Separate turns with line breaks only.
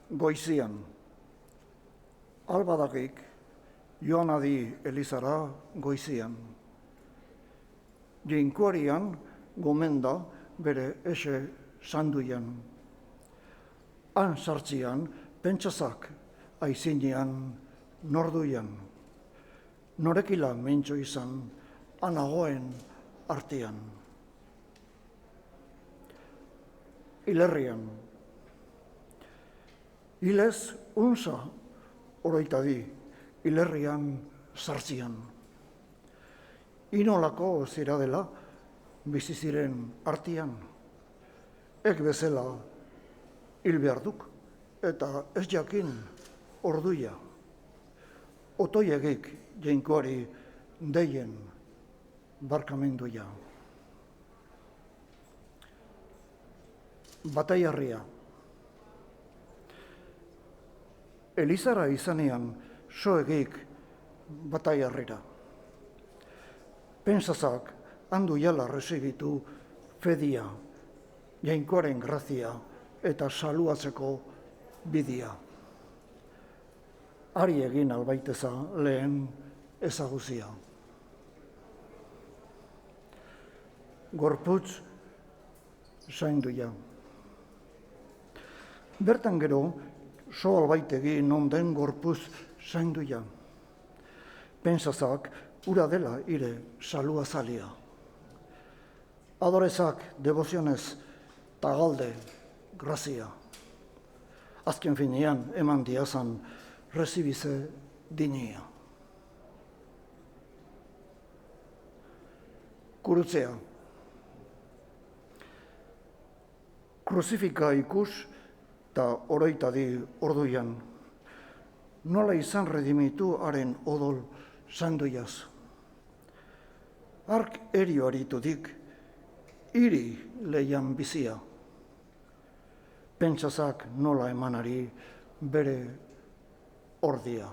goizian. Albadakik joan adi Elizara goizian. Jainkoarian gomenda bere ese sanduian. Han sartzian pentsazak aizinean norduian. Norekila mentxo izan anagoen artean. Hilerrian. Hilez unza oroitadi hilerrian sartzian. Inolako zira dela bizi ziren artean. Ek bezala hil behar duk eta ez jakin orduia. Otoiegik jainkoari deien barkamenduia. Bataiarria. Elizara izanean soegik bataiarrira. Pentsazak handu jala resibitu fedia, jainkoaren grazia eta saluatzeko bidia. Ari egin albaiteza lehen ezaguzia. Gorputz zainduia. Bertan gero, so albaitegi non den gorpuz zainduia. Pentsazak ura dela ire saluazalia. Adorezak debozionez tagalde grazia. Azken finean eman diazan resibize dinia. Kurutzea. Kruzifika ikus eta oroitadi orduian. Nola izan redimitu haren odol sanduiaz. Ark erio aritudik, hiri leian bizia. Pentsazak nola emanari bere ordia.